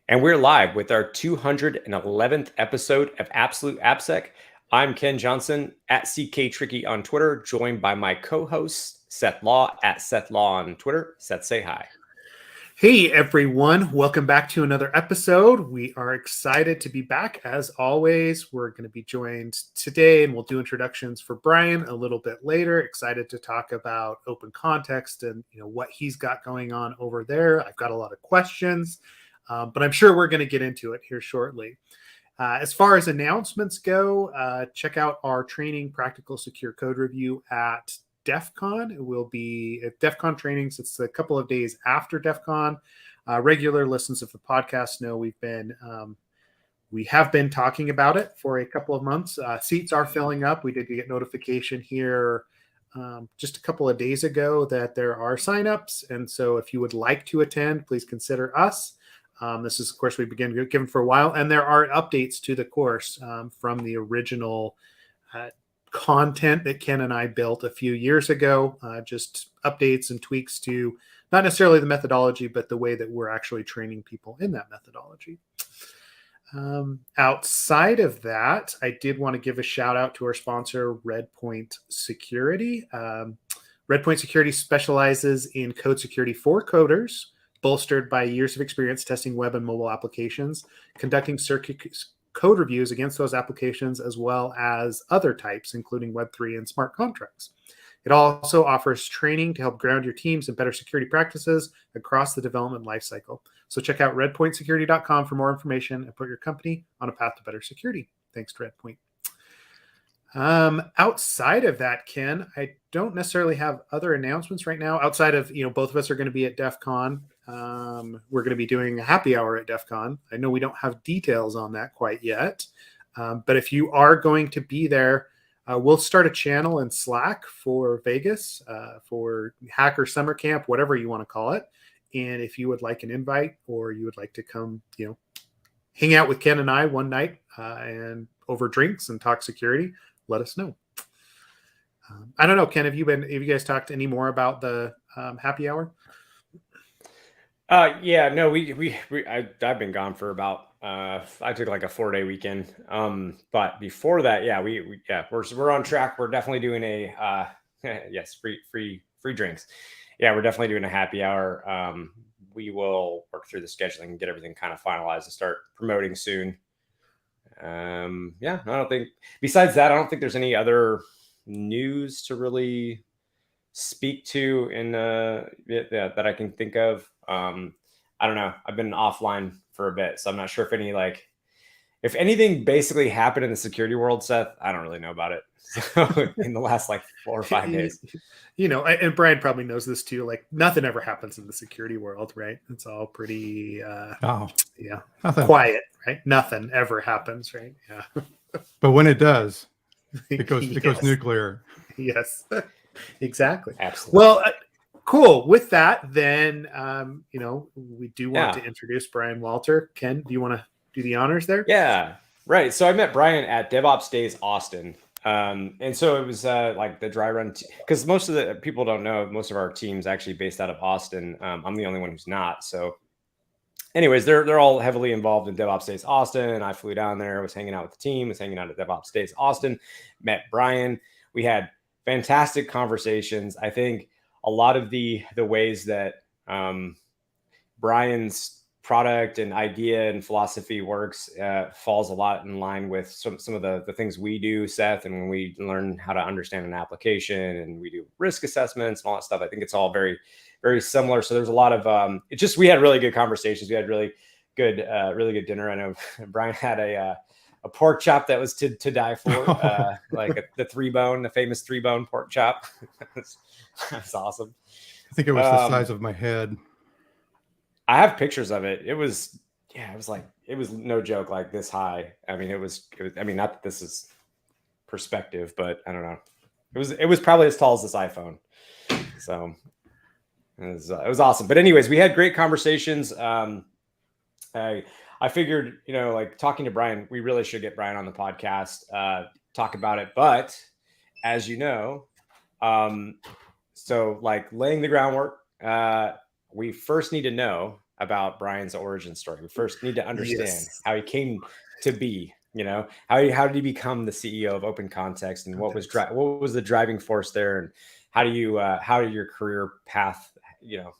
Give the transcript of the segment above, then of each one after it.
And we're live with our 211th episode of Absolute AppSec. I'm Ken Johnson at CK Tricky on Twitter, joined by my co-host Seth Law at Seth Law on Twitter. Seth, say hi. Hey everyone, welcome back to another episode. We are excited to be back. As always, we're going to be joined today and we'll do introductions for Brian a little bit later. Excited to talk about OpenContext and what he's got going on over there. I've got a lot of questions, but I'm sure we're going to get into it here shortly. As far as announcements go, check out our training Practical Secure Code Review at DEF CON. It will be at DEF CON trainings. It's a couple of days after DEF CON. Regular listeners of the podcast know we have been talking about it for a couple of months. Seats are filling up. We did get notification here just a couple of days ago that there are signups. And so if you would like to attend, please consider us. This is a course we've been given for a while. And there are updates to the course from the original content that Ken and I built a few years ago, just updates and tweaks to not necessarily the methodology, but the way that we're actually training people in that methodology. Outside of that, I did want to give a shout out to our sponsor, Redpoint Security. Redpoint Security specializes in code security for coders, bolstered by years of experience testing web and mobile applications, conducting code reviews against those applications, as well as other types, including Web3 and smart contracts. It also offers training to help ground your teams in better security practices across the development lifecycle. So check out redpointsecurity.com for more information and put your company on a path to better security. Thanks to Redpoint. Outside of that, Ken, I don't necessarily have other announcements right now. Outside of, both of us are going to be at DEF CON. We're going to be doing a happy hour at DEF CON. I know we don't have details on that quite yet. But if you are going to be there, we'll start a channel in Slack for Vegas, for Hacker Summer Camp, whatever you want to call it. And if you would like an invite or you would like to come, hang out with Ken and I one night and over drinks and talk security, let us know. I don't know, Ken, have you guys talked any more about the happy hour? I've been gone for about I took like a 4-day weekend. But before that, we're on track. We're definitely doing a yes, free drinks. Yeah, we're definitely doing a happy hour. We will work through the scheduling and get everything kind of finalized and start promoting soon. Besides that, I don't think there's any other news to really speak to in that I can think of. I don't know. I've been offline for a bit, so I'm not sure if anything basically happened in the security world, Seth. I don't really know about it. So in the last 4 or 5 days, and Brian probably knows this too. Like nothing ever happens in the security world, right? It's all pretty, quiet, right? Nothing ever happens, right? Yeah. But when it does, it goes nuclear. Yes, exactly. Absolutely. Well, cool. With that, then, we do want to introduce Brian Walter. Ken, do you want to do the honors there? Yeah, right. So I met Brian at DevOps Days Austin. And so it was like the dry run, because most of the people don't know, most of our team's actually based out of Austin. I'm the only one who's not. So anyways, they're all heavily involved in DevOps Days Austin. I flew down there, was hanging out with the team, was hanging out at DevOps Days Austin, met Brian. We had fantastic conversations. I think a lot of the ways that Brian's product and idea and philosophy works falls a lot in line with some of the things we do, Seth, and when we learn how to understand an application and we do risk assessments and all that stuff. I think it's all very, very similar. So there's a lot of we had really good conversations. We had really good dinner. I know Brian had a pork chop that was to die for, the famous 3-bone pork chop. That's awesome. I think it was the size of my head. I have pictures of it. It was no joke, like this high. I mean, not that this is perspective, but I don't know. It was probably as tall as this iPhone. So it was awesome. But anyways, we had great conversations. I figured, talking to Brian, we really should get Brian on the podcast, talk about it. But as you know, so laying the groundwork, we first need to know about Brian's origin story. We first need to understand Yes. how he came to be. How did he become the CEO of OpenContext, and what was the driving force there, and how did your career path,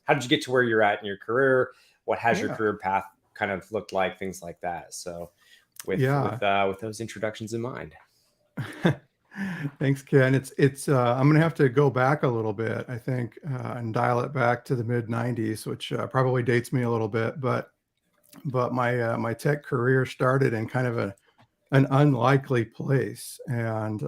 how did you get to where you're at in your career? What has your career path kind of looked like? Things like that. So with those introductions in mind. Thanks, Ken. It's I'm gonna have to go back a little bit, I think, and dial it back to the mid '90s, which probably dates me a little bit, but my tech career started in kind of an unlikely place, and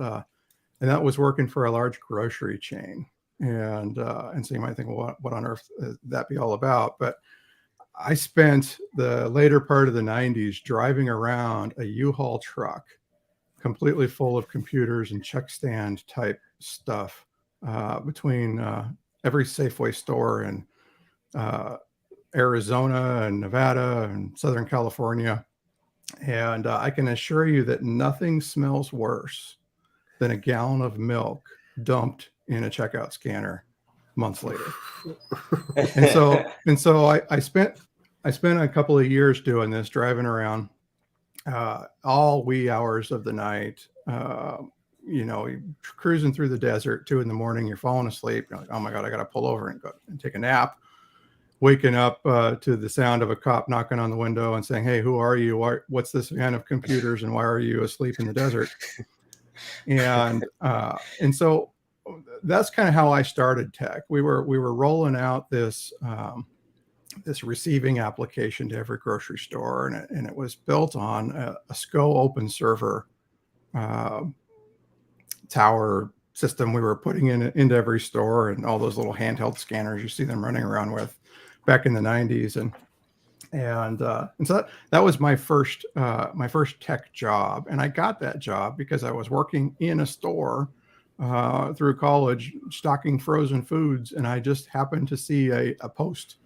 that was working for a large grocery chain. And so you might think, well, what on earth would that be all about? But I spent the later part of the '90s driving around a U-Haul truck completely full of computers and check stand type stuff between every Safeway store in Arizona and Nevada and Southern California. And I can assure you that nothing smells worse than a gallon of milk dumped in a checkout scanner months later. and so I spent a couple of years doing this, driving around all wee hours of the night, cruising through the desert, 2 a.m, you're falling asleep. You're like, oh my God, I got to pull over and go and take a nap. Waking up to the sound of a cop knocking on the window and saying, hey, who are you? What's this van of computers? And why are you asleep in the desert? And so that's kind of how I started tech. We were rolling out this receiving application to every grocery store, and it was built on a SCO open server tower system we were putting into every store, and all those little handheld scanners you see them running around with back in the '90s, and so that was my first tech job. And I got that job because I was working in a store through college stocking frozen foods, and I just happened to see a post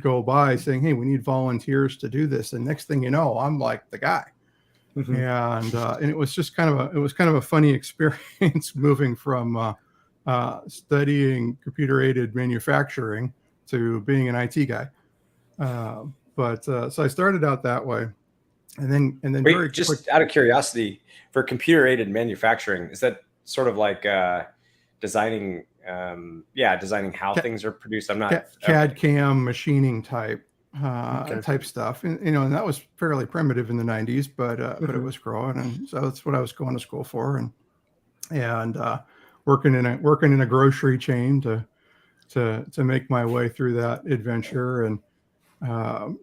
go by saying, hey, we need volunteers to do this. And next thing you know, I'm like the guy. Mm-hmm. And it was just kind of a funny experience moving from studying computer-aided manufacturing to being an IT guy. So I started out that way, and then Wait, just out of curiosity, for computer-aided manufacturing, is that sort of like designing how things are produced? I'm not CAD CAM machining type stuff, and and that was fairly primitive in the '90s, but it was growing, and so that's what I was going to school for, and working in a grocery chain to make my way through that adventure. And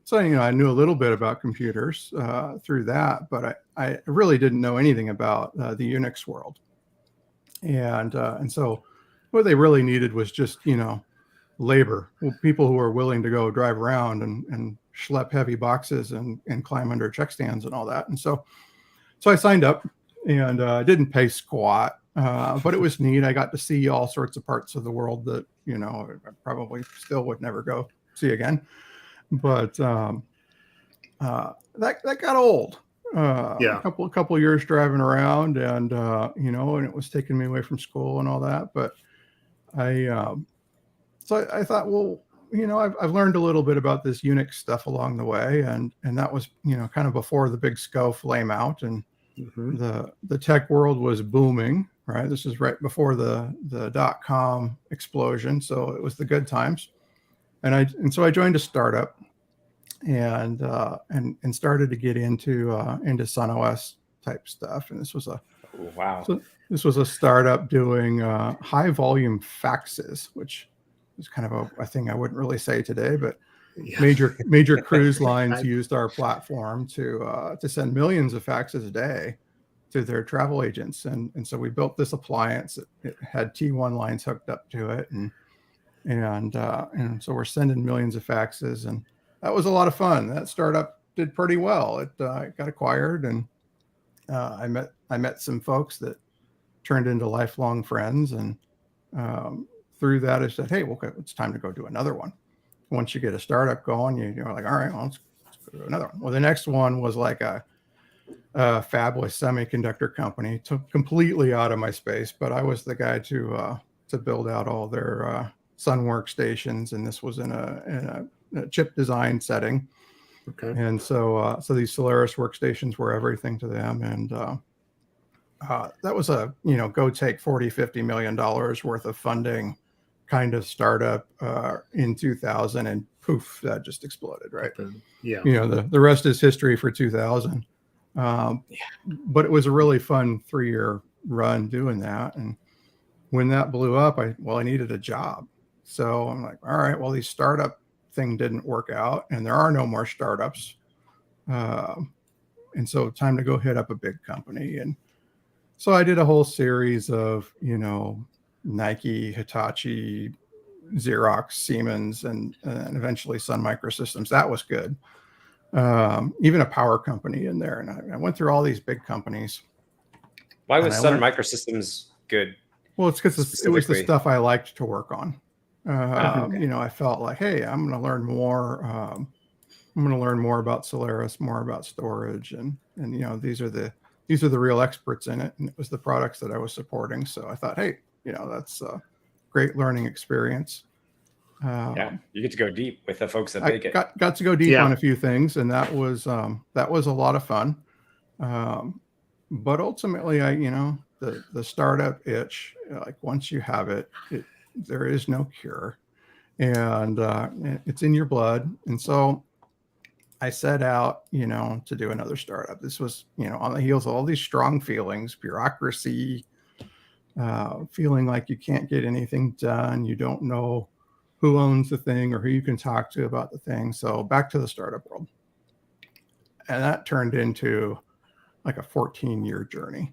so I knew a little bit about computers through that, but I really didn't know anything about the Unix world, and so what they really needed was just labor, people who were willing to go drive around and schlep heavy boxes and climb under check stands and all that. And so I signed up, and didn't pay squat, but it was neat. I got to see all sorts of parts of the world that I probably still would never go see again. But that got old. A couple years driving around, and and it was taking me away from school and all that. But so I thought, well, I've learned a little bit about this Unix stuff along the way, and that was kind of before the big SCO flame out, and the tech world was booming. Right, this is right before the .com explosion, so it was the good times. And so I joined a startup, and started to get into SunOS type stuff. And this was a startup doing high volume faxes, which is kind of a thing I wouldn't really say today, but major cruise lines used our platform to send millions of faxes a day to their travel agents. And so we built this appliance. It had T1 lines hooked up to it, and so we're sending millions of faxes, and that was a lot of fun. That startup did pretty well. It got acquired, and I met some folks that turned into lifelong friends, and through that I said, hey, okay, it's time to go do another one. Once you get a startup going, you're like, all right, well, let's go do another one. Well, the next one was like a fabless semiconductor company, took completely out of my space, but I was the guy to build out all their Sun workstations, and this was in a chip design setting. Okay. And so these Solaris workstations were everything to them. And that was a, go take $40-50 million worth of funding kind of startup in 2000, and poof, that just exploded, right? Yeah. The rest is history for 2000. But it was a really fun 3-year run doing that. And when that blew up, I needed a job. So I'm like, all right, well, these startup thing didn't work out, and there are no more startups. And so time to go hit up a big company. And so I did a whole series of, Nike, Hitachi, Xerox, Siemens, and eventually Sun Microsystems. That was good. Even a power company in there. And I went through all these big companies. Why was Sun Microsystems good? Well, it's because it was the stuff I liked to work on. I felt like, hey, I'm going to learn more. I'm going to learn more about Solaris, more about storage, and these are the real experts in it, and it was the products that I was supporting. So I thought, hey, that's a great learning experience. You get to go deep with the folks that make it. Got to go deep on a few things, and that was a lot of fun. But ultimately, the startup itch, like once you have it, there is no cure, and it's in your blood. And so I set out, to do another startup. This was, on the heels of all these strong feelings, bureaucracy, feeling like you can't get anything done. You don't know who owns the thing or who you can talk to about the thing. So back to the startup world. And that turned into like a 14-year journey,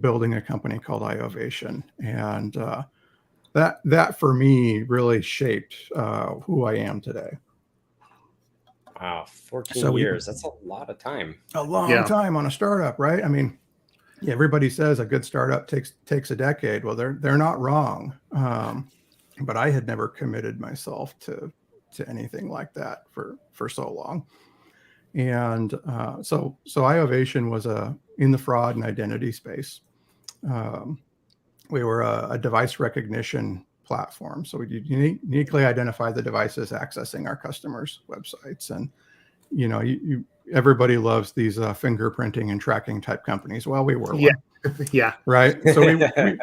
building a company called iovation. And that for me really shaped who I am today. Wow, 14 years. That's a lot of time. A long time on a startup, right? I mean, everybody says a good startup takes a decade. Well, they're not wrong. But I had never committed myself to anything like that for so long. And so iovation was in the fraud and identity space. We were a device recognition platform. So we uniquely identify the devices accessing our customers' websites. And, everybody loves these fingerprinting and tracking type companies. Well, we were one. Yeah. Right. So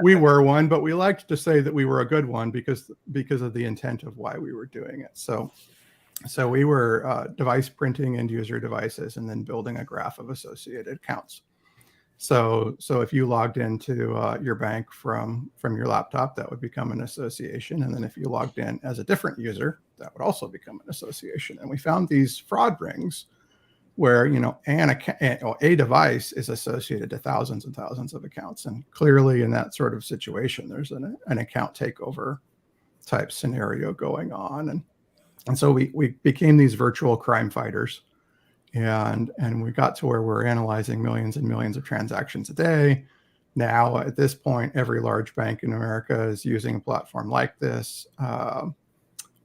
we were one, but we liked to say that we were a good one because of the intent of why we were doing it. So we were device printing end user devices and then building a graph of associated accounts. So if you logged into your bank from your laptop, that would become an association. And then if you logged in as a different user, that would also become an association. And we found these fraud rings where, a device is associated to thousands and thousands of accounts. And clearly in that sort of situation, there's an account takeover type scenario going on. And so we became these virtual crime fighters. And we got to where we're analyzing millions and millions of transactions a day. Now, at this point, every large bank in America is using a platform like this.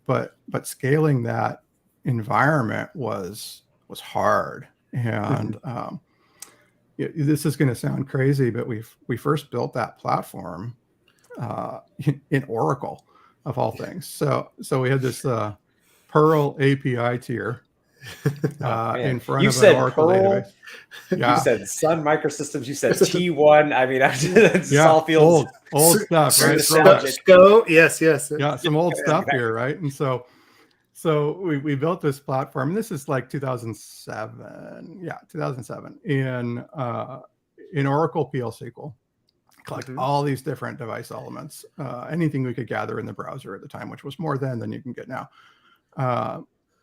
But scaling that environment was hard. And this is going to sound crazy, but we first built that platform in Oracle, of all things. So we had this Perl API tier. In front of an Oracle database. You said Sun Microsystems. You said T1. I mean, all feels old stuff, right? Go. Yes. Yeah, some old stuff here, right? And so we built this platform. And this is like 2007. Yeah, 2007 in Oracle PL SQL. Collect all these different device elements, anything we could gather in the browser at the time, which was more than you can get now.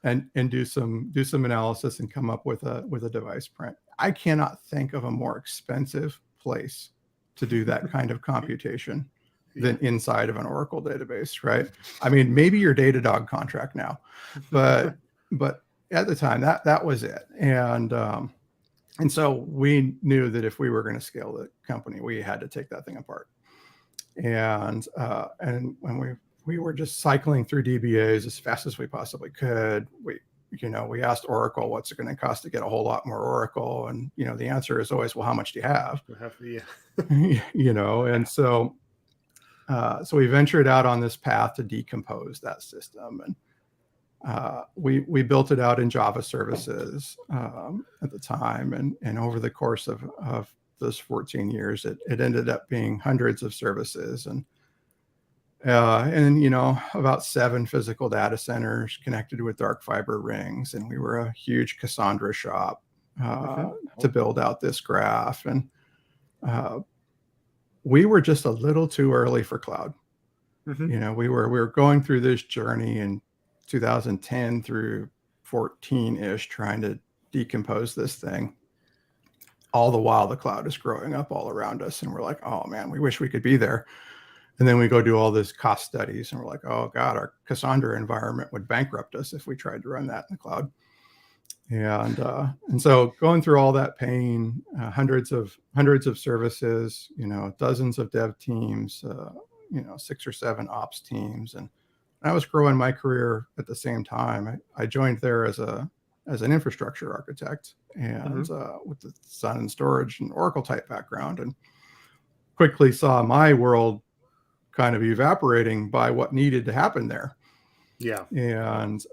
And do some analysis and come up with a device print. I cannot think of a more expensive place to do that kind of computation than inside of an Oracle database, right? I mean, maybe your Datadog contract now, but at the time that was it. And so we knew that if we were going to scale the company, we had to take that thing apart. And when we were just cycling through DBAs as fast as we possibly could. We asked Oracle, what's it going to cost to get a whole lot more Oracle? And, the answer is always, well, how much do you have? And so we ventured out on this path to decompose that system. we built it out in Java services at the time, and over the course of those 14 years, it ended up being hundreds of services, and about 7 physical data centers connected with dark fiber rings, and we were a huge Cassandra shop to build out this graph, and we were just a little too early for cloud. We were going through this journey in 2010 through 14-ish, trying to decompose this thing. All the while, the cloud is growing up all around us, and we're like, oh man, we wish we could be there. And then we go do all this cost studies, and we're like, oh God, our Cassandra environment would bankrupt us if we tried to run that in the cloud. And so going through all that pain, hundreds of services, dozens of dev teams, 6 or 7 ops teams, and I was growing my career at the same time. I joined there as an infrastructure architect, and with the Sun and storage and Oracle type background, and quickly saw my world kind of evaporating by what needed to happen there. Yeah. And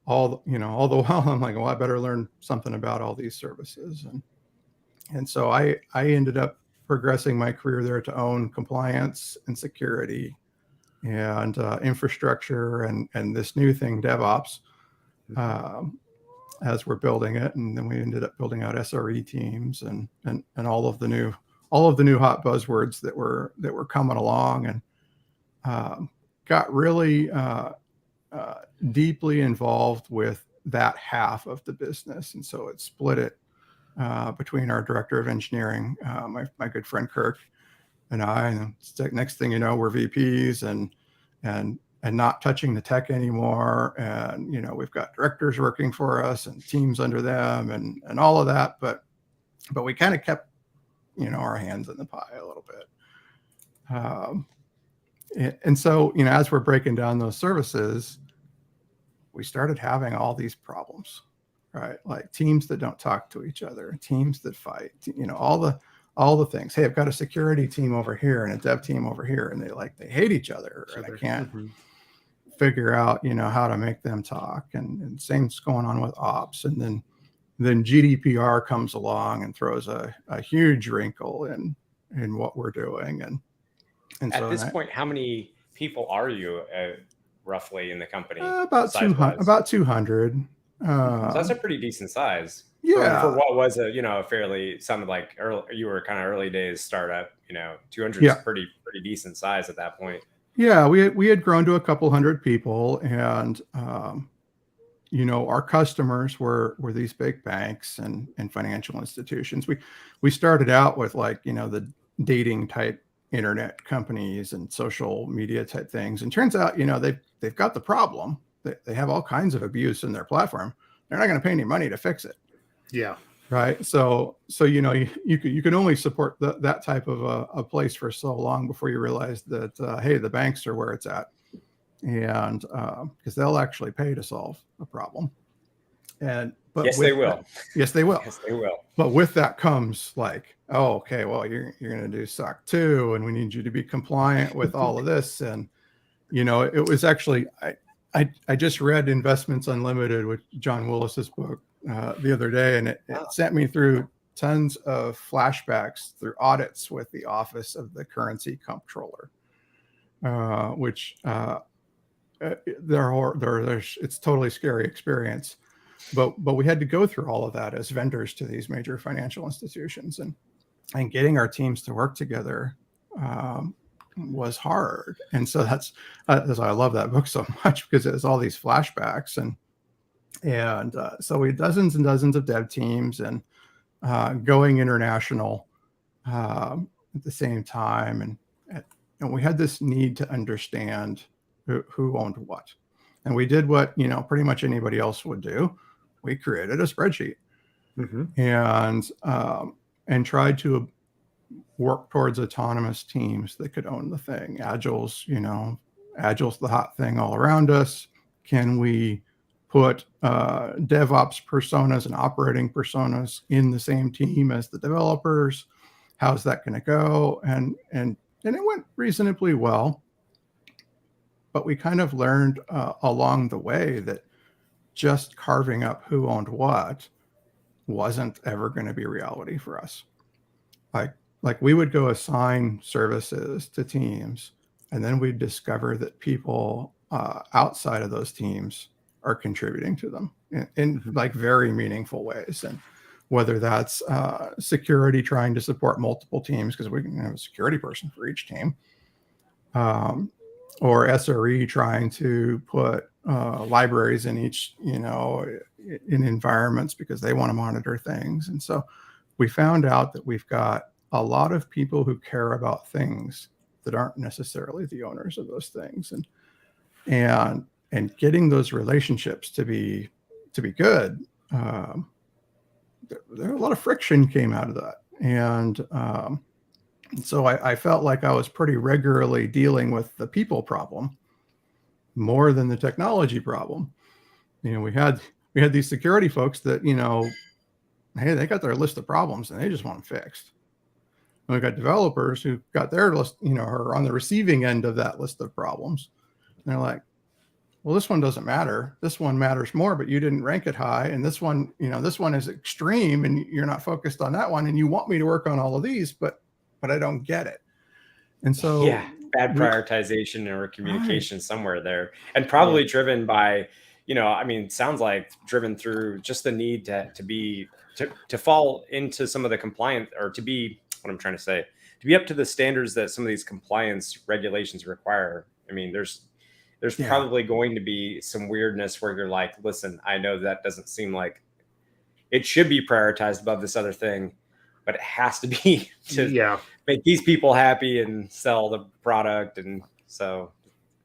all the while I'm like, well, I better learn something about all these services. And so I ended up progressing my career there to own compliance and security and infrastructure and this new thing, DevOps, as we're building it. And then we ended up building out SRE teams and all of the new hot buzzwords that were coming along, and got really deeply involved with that half of the business. And so it split it between our director of engineering, my good friend Kirk, and I. And next thing you know, we're VPs and not touching the tech anymore. And we've got directors working for us and teams under them and all of that. But we kind of kept our hands in the pie a little bit. And so as we're breaking down those services, we started having all these problems, right? Like teams that don't talk to each other, teams that fight, all the things. Hey, I've got a security team over here and a dev team over here, and they hate each other, and I can't figure out, how to make them talk. And same's going on with ops. And then GDPR comes along and throws a huge wrinkle in what we're doing. And at so this point, how many people are you roughly in the company? About 200. About 200. So that's a pretty decent size. Yeah. For what was sounded like you were kind of early days startup. 200 is pretty decent size at that point. Yeah, we had grown to a couple hundred people, and our customers were these big banks and financial institutions. We started out with the dating type internet companies and social media type things, and turns out they've got the problem. They have all kinds of abuse in their platform. They're not going to pay any money to fix it. Yeah. Right. So you can only support that type of a place for so long before you realize that hey, the banks are where it's at, and because they'll actually pay to solve a problem. But yes, they will. Yes, they will. Yes, they will. But with that comes oh, okay, well, you're going to do SOC 2, and we need you to be compliant with all of this. And it was actually I just read Investments Unlimited, with John Willis's book, the other day, and it sent me through tons of flashbacks through audits with the Office of the Currency Comptroller, which it's totally scary experience, but we had to go through all of that as vendors to these major financial institutions, and getting our teams to work together was hard. And so that's why I love that book so much, because it has all these flashbacks, and so we had dozens and dozens of dev teams, and going international at the same time, and we had this need to understand who owned what, and we did what pretty much anybody else would do. We created a spreadsheet, and tried to work towards autonomous teams that could own the thing. Agile's the hot thing all around us. Can we put DevOps personas and operating personas in the same team as the developers? How's that going to go? And it went reasonably well, but we kind of learned along the way that just carving up who owned what wasn't ever going to be reality for us. Like we would go assign services to teams, and then we'd discover that people outside of those teams are contributing to them in like very meaningful ways. And whether that's security trying to support multiple teams, because we can have a security person for each team, or SRE trying to put libraries in each, in environments because they want to monitor things. And so we found out that we've got a lot of people who care about things that aren't necessarily the owners of those things, and getting those relationships to be good. There a lot of friction came out of that, and so I felt like I was pretty regularly dealing with the people problem more than the technology problem. We had these security folks that, hey, they got their list of problems and they just want them fixed. And we got developers who got their list, are on the receiving end of that list of problems. And they're like, well, this one doesn't matter. This one matters more, but you didn't rank it high. And this one, this one is extreme and you're not focused on that one. And you want me to work on all of these, but I don't get it. And so bad prioritization or communication somewhere there, and probably driven by, sounds like driven through just the need to fall into some of the compliance, or to be, what I'm trying to say, to be up to the standards that some of these compliance regulations require. There's probably going to be some weirdness where you're like, listen, I know that doesn't seem like it should be prioritized above this other thing, but it has to be to make these people happy and sell the product. And so,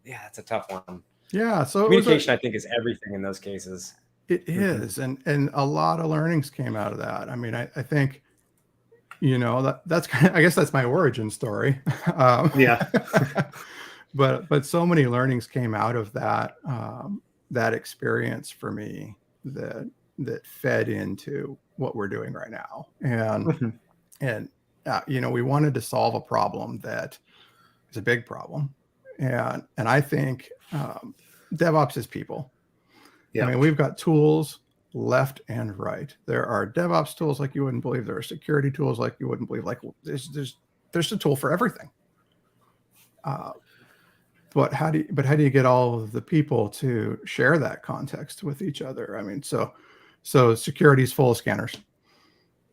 it's a tough one. Yeah. So communication, I think, is everything in those cases. It is. And a lot of learnings came out of that. I think, that's kind of, I guess that's my origin story. But so many learnings came out of that, that experience for me that fed into what we're doing right now. And we wanted to solve a problem that is a big problem. And I think DevOps is people. We've got tools left and right. There are DevOps tools like you wouldn't believe. There are security tools like you wouldn't believe. Like there's a tool for everything. But how do you get all of the people to share that context with each other? So security is full of scanners.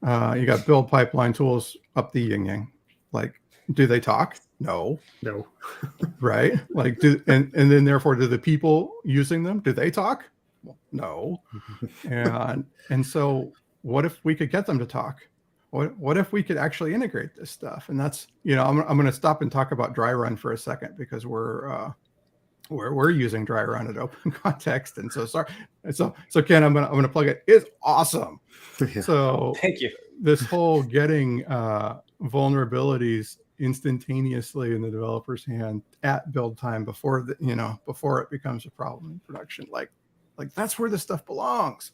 You got build pipeline tools up the yin yang. Like, do they talk? No. Right? Like, and then therefore, do the people using them, do they talk? Well, no. And so what if we could get them to talk? What if we could actually integrate this stuff? And that's, I'm going to stop and talk about dry run for a second, because we're using dry run at OpenContext. And so sorry. So Ken, I'm going to plug it. It's awesome. So thank you. This whole getting vulnerabilities instantaneously in the developer's hand at build time before it becomes a problem in production, like that's where this stuff belongs.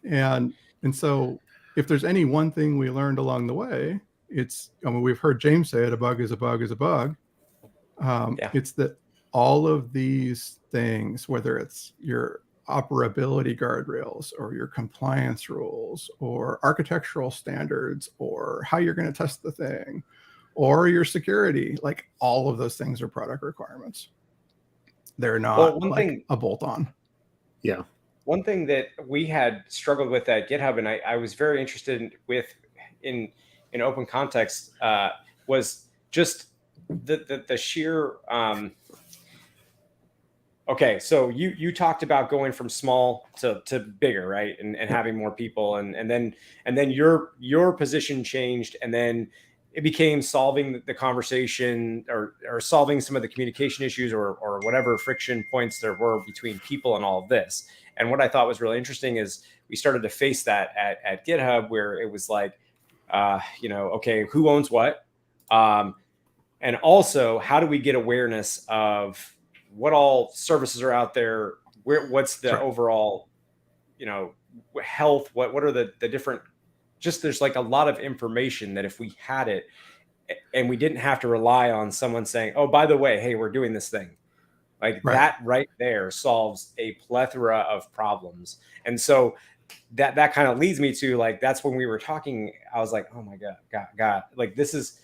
And so if there's any one thing we learned along the way, it's, we've heard James say it, a bug is a bug is a bug. It's that all of these things, whether it's your operability guardrails or your compliance rules or architectural standards or how you're going to test the thing or your security, like all of those things are product requirements. They're not a bolt-on. One thing that we had struggled with at GitHub, and I was very interested in OpenContext, was just the sheer. Okay, so you talked about going from small to bigger, right, and having more people, and then your position changed, and then it became solving the conversation or solving some of the communication issues or whatever friction points there were between people and all of this. And what I thought was really interesting is we started to face that at GitHub, where it was like, okay, who owns what? And also, how do we get awareness of what all services are out there? What's the overall, health? What are the different, just there's like a lot of information that if we had it and we didn't have to rely on someone saying, oh, by the way, hey, we're doing this thing. Like Right. that right there solves a plethora of problems. And so that kind of leads me to, like, that's when we were talking, I was like, oh my God, like this is,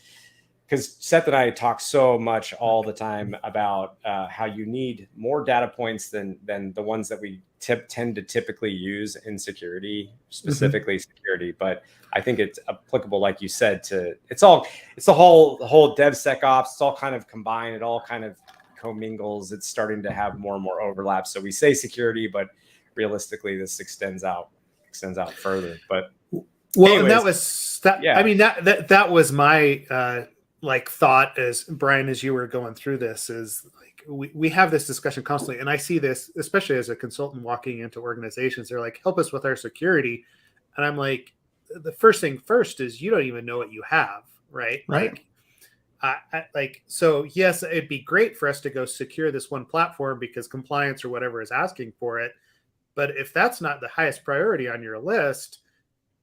because Seth and I talk so much all the time about how you need more data points than the ones that we tend to typically use in security, specifically security. But I think it's applicable, like you said, to it's the whole DevSecOps. It's all kind of combined. It all kind of commingles. It's starting to have more and more overlap. So we say security, but realistically, this extends out further. But well, anyways, and that was that. Yeah. I mean, that was my like thought as Brian, as you were going through this, is like we have this discussion constantly, and I see this especially as a consultant walking into organizations. They're like, help us with our security, and I'm like, the first thing first is you don't even know what you have, right? Right. Like, so yes, it'd be great for us to go secure this one platform because compliance or whatever is asking for it. But if that's not the highest priority on your list,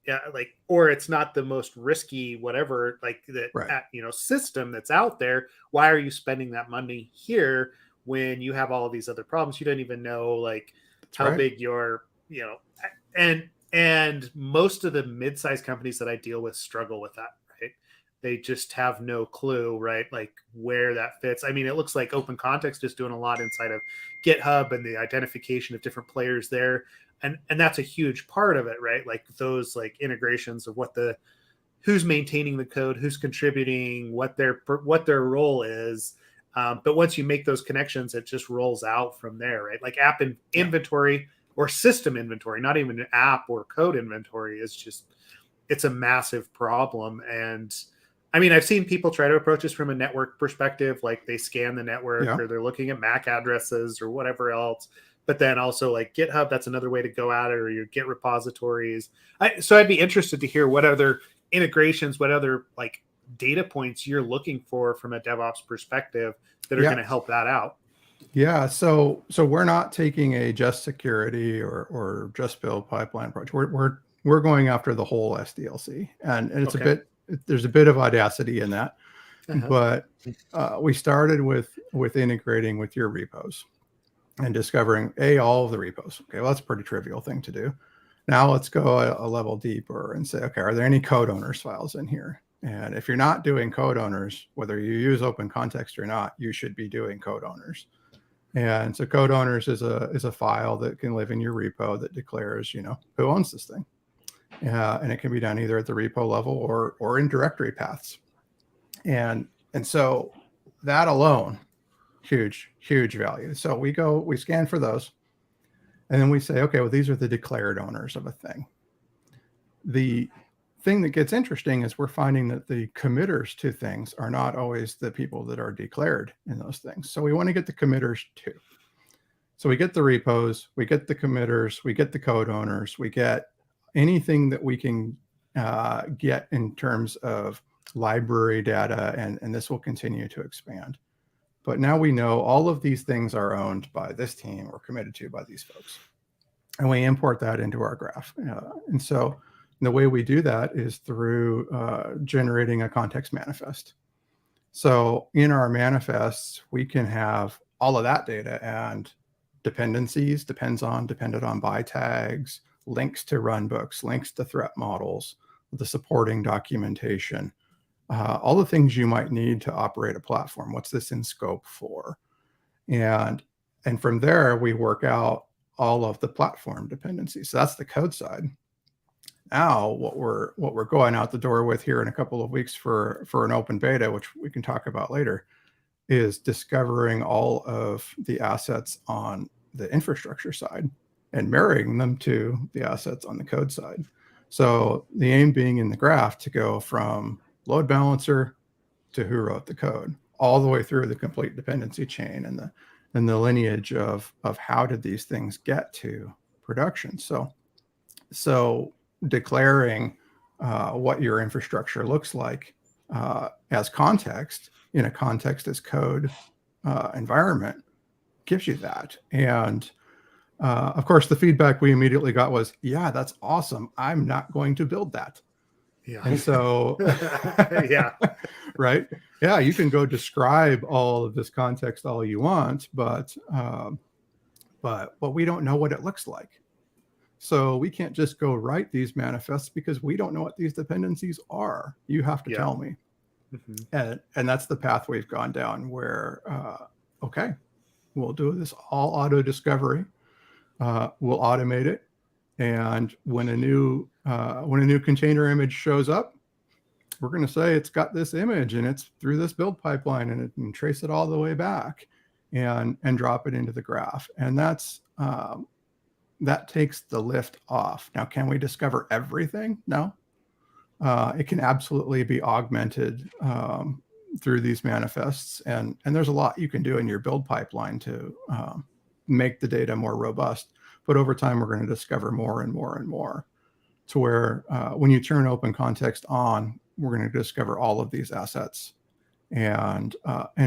yeah, like, or it's not the most risky, whatever, like that, Right. System that's out there, why are you spending that money here when you have all of these other problems? You don't even know like That's how right. big your, and most of the mid-sized companies that I deal with struggle with that, right? They just have no clue, right? Like where that fits. I mean, it looks like OpenContext is doing a lot inside of GitHub and the identification of different players there. And that's a huge part of it, right? Like those like integrations of who's maintaining the code, who's contributing, what their role is. But once you make those connections, it just rolls out from there, right? Like app inventory or system inventory, not even an app or code inventory, is just, it's a massive problem. And I mean, I've seen people try to approach this from a network perspective, like they scan the network or they're looking at MAC addresses or whatever else. But then also like GitHub, that's another way to go at it, or your Git repositories. So I'd be interested to hear what other integrations, what other like data points you're looking for from a DevOps perspective that are going to help that out. Yeah, so we're not taking a just security or just build pipeline approach. We're going after the whole SDLC, and it's there's a bit of audacity in that, but we started with integrating with your repos and discovering all of the repos. Okay, well, that's a pretty trivial thing to do. Now let's go a level deeper and say, okay, are there any code owners files in here? And if you're not doing code owners, whether you use OpenContext or not, you should be doing code owners. And so code owners is a file that can live in your repo that declares, who owns this thing. And it can be done either at the repo level or in directory paths. And so that alone, huge value. So we scan for those, and then we say, okay, well, these are the declared owners of a thing. The thing that gets interesting is we're finding that the committers to things are not always the people that are declared in those things. So we want to get the committers too. So we get the repos, we get the committers, we get the code owners, we get anything that we can get in terms of library data, and this will continue to expand. But now we know all of these things are owned by this team or committed to by these folks. And we import that into our graph. And so the way we do that is through generating a context manifest. So in our manifests, we can have all of that data and dependencies, depended on by tags, links to runbooks, links to threat models, the supporting documentation, all the things you might need to operate a platform. What's this in scope for? And from there, we work out all of the platform dependencies. So that's the code side. Now, what we're going out the door with here in a couple of weeks for an open beta, which we can talk about later, is discovering all of the assets on the infrastructure side and marrying them to the assets on the code side. So the aim being in the graph to go from load balancer to who wrote the code, all the way through the complete dependency chain and the lineage of how did these things get to production. So declaring what your infrastructure looks like as context in a context as code environment gives you that. And of course, the feedback we immediately got was, yeah, that's awesome. I'm not going to build that. Yeah. And so, yeah. right. Yeah. You can go describe all of this context all you want, but we don't know what it looks like. So we can't just go write these manifests because we don't know what these dependencies are. You have to tell me. And that's the path we've gone down where, okay, we'll do this all auto discovery. We'll automate it. And when a new container image shows up, we're going to say it's got this image and it's through this build pipeline, and it can trace it all the way back and drop it into the graph. And that takes the lift off. Now, can we discover everything? No. It can absolutely be augmented through these manifests. And there's a lot you can do in your build pipeline to make the data more robust. But over time, we're going to discover more and more and more, to where when you turn OpenContext on, we're going to discover all of these assets and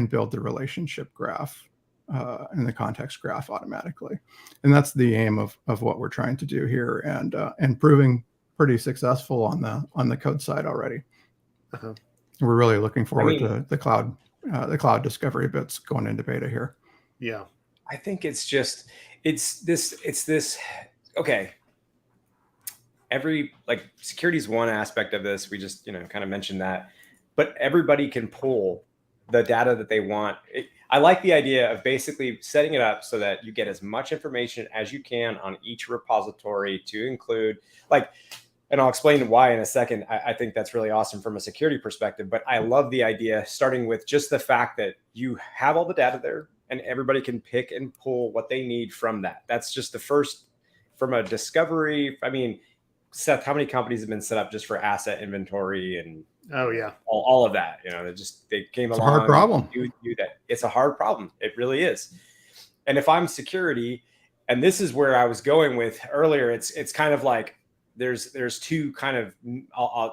build the relationship graph and the context graph automatically. And that's the aim of what we're trying to do here, and proving pretty successful on the code side already. We're really looking forward to the cloud discovery bits going into beta here. Yeah. I think it's this, okay. Security is one aspect of this. We just, kind of mentioned that, but everybody can pull the data that they want. I like the idea of basically setting it up so that you get as much information as you can on each repository to include, and I'll explain why in a second. I think that's really awesome from a security perspective, but I love the idea starting with just the fact that you have all the data there and everybody can pick and pull what they need from that. That's just the first, from a discovery. I mean, Seth, how many companies have been set up just for asset inventory and all of that? They came along. It's a hard problem. Do that. It's a hard problem. It really is. And if I'm security, and this is where I was going with earlier, it's kind of like there's two kind of,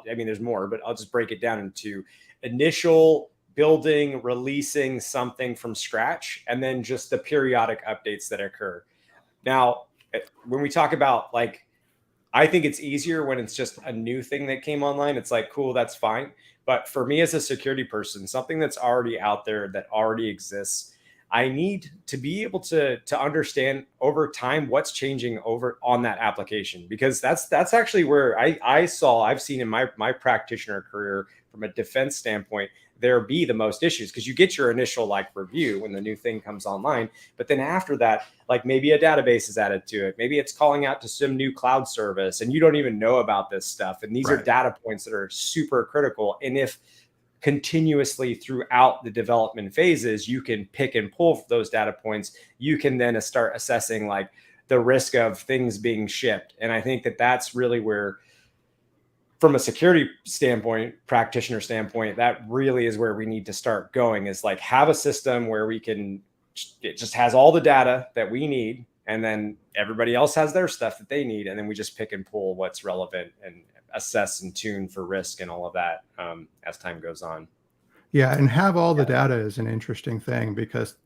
there's more, but I'll just break it down into initial building, releasing something from scratch, and then just the periodic updates that occur. Now, when we talk about I think it's easier when it's just a new thing that came online. It's cool, that's fine. But for me as a security person, something that's already out there, that already exists, I need to be able to understand over time what's changing over on that application, because that's actually where I've seen in my practitioner career from a defense standpoint, there be the most issues, because you get your initial review when the new thing comes online, but then after that, maybe a database is added to it, maybe it's calling out to some new cloud service, and you don't even know about this stuff. And these are data points that are super critical. And if continuously throughout the development phases, you can pick and pull those data points, you can then start assessing the risk of things being shipped. And I think that that's really where, from a security standpoint, practitioner standpoint, that really is where we need to start going, is have a system where it just has all the data that we need, and then everybody else has their stuff that they need. And then we just pick and pull what's relevant and assess and tune for risk and all of that as time goes on. Yeah. And have all the data is an interesting thing, because,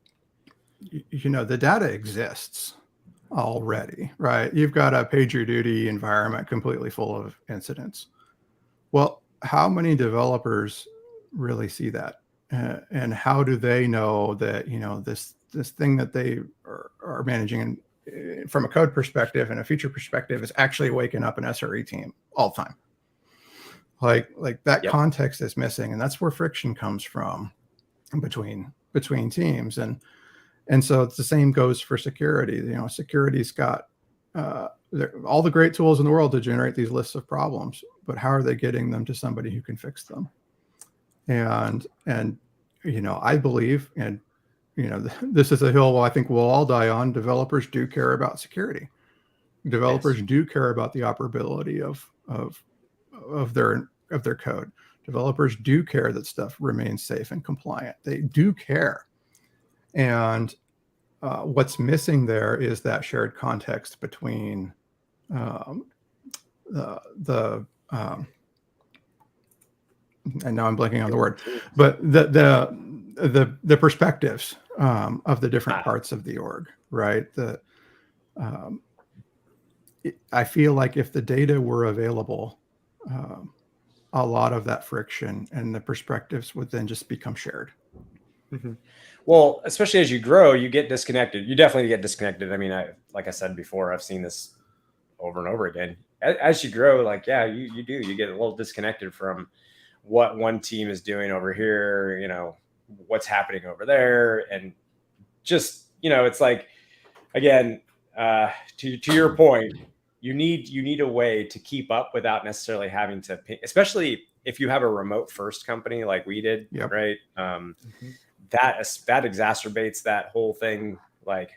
the data exists already, right? You've got a PagerDuty environment completely full of incidents. Well, how many developers really see that? And how do they know that, this thing that they are managing from a code perspective and a feature perspective is actually waking up an SRE team all the time? That context is missing. And that's where friction comes from between teams. And so it's the same goes for security. Security's got all the great tools in the world to generate these lists of problems, but how are they getting them to somebody who can fix them? And I believe, and this is a hill I think we'll all die on. Developers do care about security. Developers do care about the operability of their code. Developers do care that stuff remains safe and compliant. They do care. And what's missing there is that shared context between and now I'm blanking on the word, but the perspectives of the different parts of the org, right? I feel like if the data were available a lot of that friction, and the perspectives would then just become shared. Mm-hmm. Well, especially as you grow, you get disconnected. You definitely get disconnected. I mean, like I said before, I've seen this over and over again. As you grow, like, yeah, you get a little disconnected from what one team is doing over here, what's happening over there. And just, it's like, again, to your point, you need a way to keep up without necessarily having to ping, especially if you have a remote first company like we did, Yep. right? That exacerbates that whole thing, like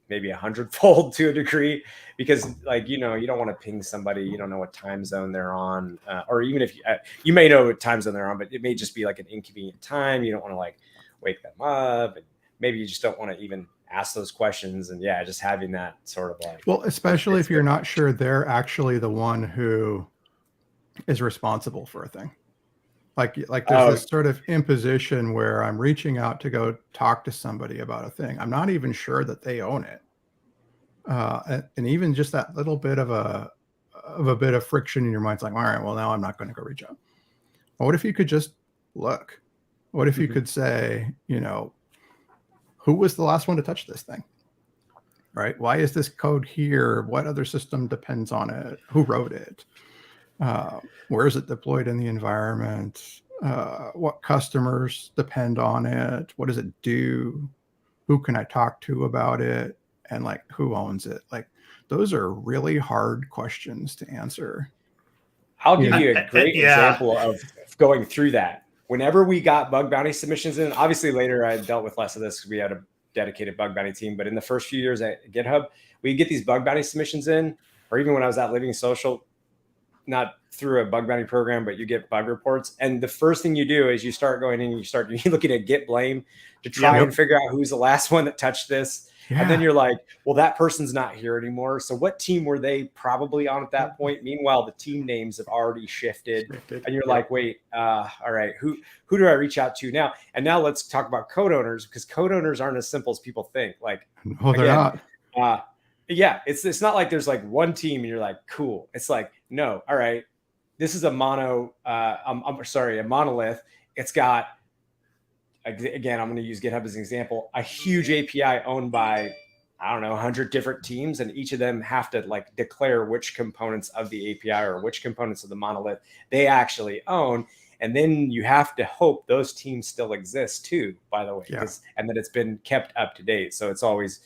maybe 100-fold to a degree, because like, you don't want to ping somebody, you don't know what time zone they're on, or even if you may know what time zone they're on, but it may just be like an inconvenient time. You don't want to like wake them up, and maybe you just don't want to even ask those questions. And yeah, just having that sort of like, well, especially if you're not sure they're actually the one who is responsible for a thing. Like there's this sort of imposition where I'm reaching out to go talk to somebody about a thing. I'm not even sure that they own it. And even just that little bit of a bit of friction in your mind's like, all right, well, now I'm not going to go reach out. Well, what if you could just look? What if you could say, who was the last one to touch this thing? Right? Why is this code here? What other system depends on it? Who wrote it? Where is it deployed in the environment? What customers depend on it? What does it do? Who can I talk to about it? And like, who owns it? Like, those are really hard questions to answer. I'll give you a great example of going through that. Whenever we got bug bounty submissions in, obviously later I dealt with less of this because we had a dedicated bug bounty team. But in the first few years at GitHub, we get these bug bounty submissions in, or even when I was at Living Social, not through a bug bounty program, but you get bug reports. And the first thing you do is you start going in and you looking at Git blame to try and figure out who's the last one that touched this. Yeah. And then you're like, well, that person's not here anymore. So what team were they probably on at that point? Meanwhile, the team names have already shifted. And you're like, wait, all right, who do I reach out to now? And now let's talk about code owners, because code owners aren't as simple as people think. Like, they're not. Yeah, it's not like there's like one team and you're like, cool. It's like, no, all right, this is a monolith. It's got, again, I'm going to use GitHub as an example, a huge API owned by, I don't know, 100 different teams, and each of them have to like declare which components of the API or which components of the monolith they actually own. And then you have to hope those teams still exist too, by the way, and that it's been kept up to date. So it's always,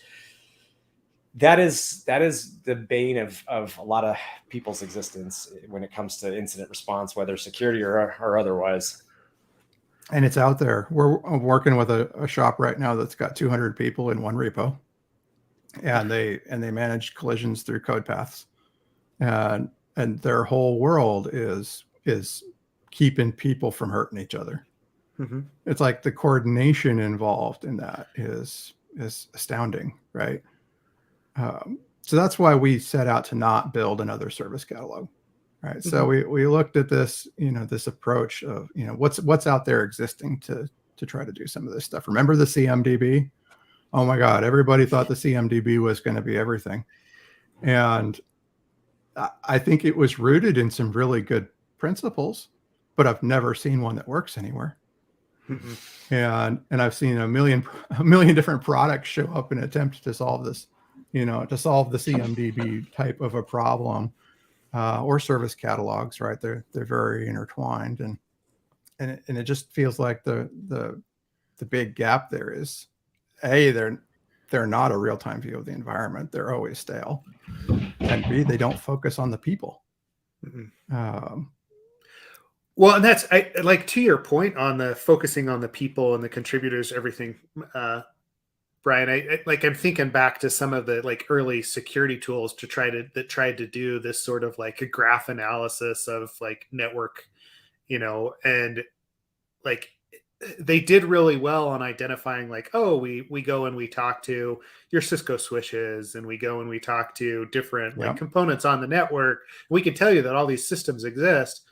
that is the bane of a lot of people's existence when it comes to incident response, whether security or otherwise. And it's out there. We're working with a shop right now that's got 200 people in one repo, and they manage collisions through code paths, and their whole world is keeping people from hurting each other. Mm-hmm. It's like the coordination involved in that is astounding, right? So that's why we set out to not build another service catalog, right? Mm-hmm. So we looked at this, this approach of, what's out there existing to try to do some of this stuff. Remember the CMDB? Oh my God, everybody thought the CMDB was going to be everything. And I think it was rooted in some really good principles, but I've never seen one that works anywhere. Mm-hmm. And I've seen a million different products show up in an attempt to solve this, to solve the CMDB type of a problem, or service catalogs, right? They're very intertwined, and it just feels like the big gap there is, A, they're not a real-time view of the environment. They're always stale. And B, they don't focus on the people. Mm-hmm. Well, and that's like to your point on the focusing on the people and the contributors, everything, Brian, I'm thinking back to some of the like early security tools that tried to do this sort of like a graph analysis of like network, and like they did really well on identifying like, oh, we go and we talk to your Cisco switches, and we go and we talk to different like components on the network. We can tell you that all these systems exist,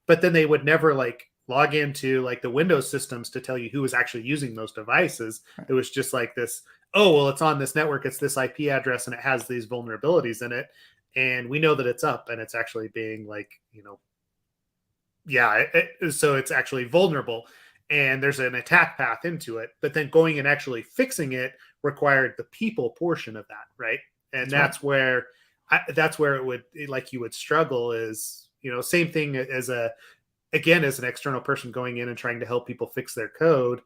but then they would never like log into like the Windows systems to tell you who was actually using those devices. It was just like this, oh, well, it's on this network, it's this IP address, and it has these vulnerabilities in it. And we know that it's up, and it's actually being like, so it's actually vulnerable, and there's an attack path into it. But then going and actually fixing it required the people portion of that, right? And that's where it would, like, you would struggle. Is, same thing as an external person going in and trying to help people fix their code.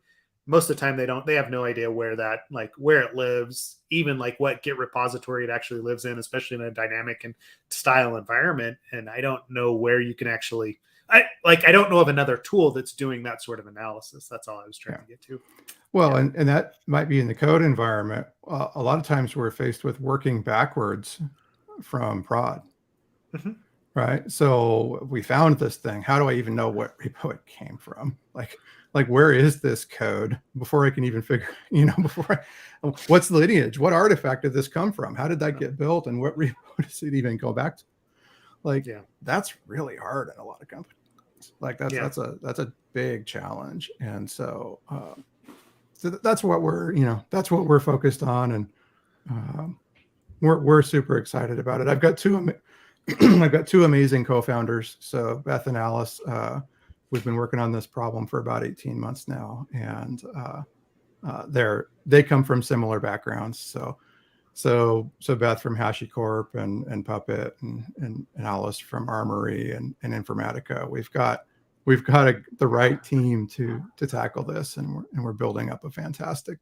Most of the time they have no idea where it lives, even like what Git repository it actually lives in, especially in a dynamic and style environment. And I don't know where you can actually, I don't know of another tool that's doing that sort of analysis. That's all I was trying to get to. Well, and that might be in the code environment. A lot of times we're faced with working backwards from prod, right? So we found this thing. How do I even know what repo it came from? Like where is this code before I can even figure, what's the lineage? What artifact did this come from? How did that get built? And what repo does it even go back to? That's really hard in a lot of companies. Like that's a big challenge. And so, that's what we're focused on. And we're super excited about it. I've got two amazing co-founders. So Beth and Alice, we've been working on this problem for about 18 months now, and they come from similar backgrounds. So Beth from HashiCorp and Puppet, and Alice from Armory and Informatica. We've got the right team to tackle this, and we're building up a fantastic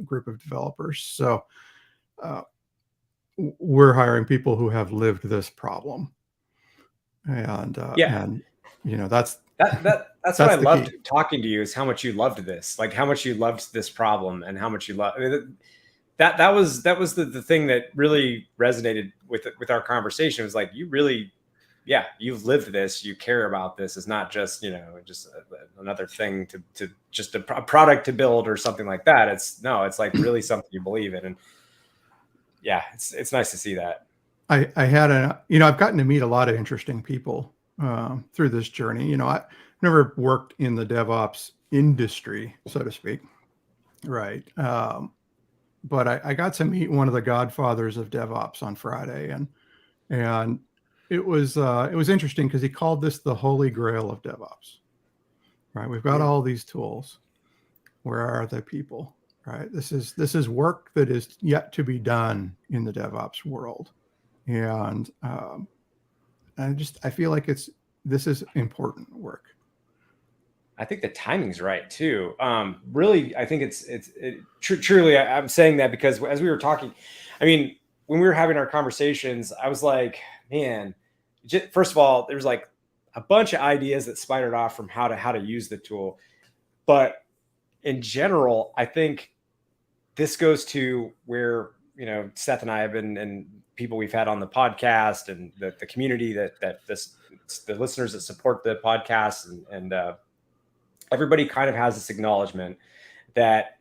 group of developers. So we're hiring people who have lived this problem, and that's what I loved talking to you, is how much you loved this, like how much you loved this problem, and how much you love that was the thing that really resonated with our conversation. It was like, you really, you've lived this, you care about this. It's not just another thing to just a product to build or something like that. It's like really something you believe in. And it's nice to see that. I've gotten to meet a lot of interesting people through this journey. I never worked in the DevOps industry, so to speak, right? But I got to meet one of the godfathers of DevOps on Friday, and it was interesting because he called this the holy grail of DevOps. Right? We've got all these tools. Where are the people? Right? This is work that is yet to be done in the DevOps world, and I feel like this is important work. I think the timing's right too. Really, I think it's truly. I'm saying that because as we were talking, I mean, when we were having our conversations, I was like, man, first of all, there's like a bunch of ideas that spidered off from how to use the tool, but in general, I think this goes to where Seth and I have been, and people we've had on the podcast, and the community the listeners that support the podcast, and everybody kind of has this acknowledgement that,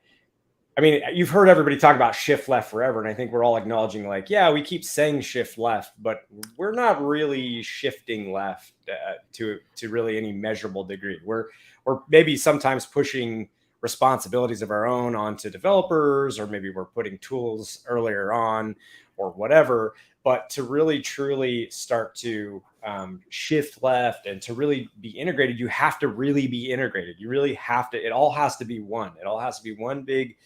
I mean, you've heard everybody talk about shift left forever. And I think we're all acknowledging, like, we keep saying shift left, but we're not really shifting left to really any measurable degree. We're maybe sometimes pushing responsibilities of our own onto developers, or maybe we're putting tools earlier on or whatever. But to really truly start to shift left and to really be integrated, you have to really be integrated. You really have to, it all has to be one. It all has to be one big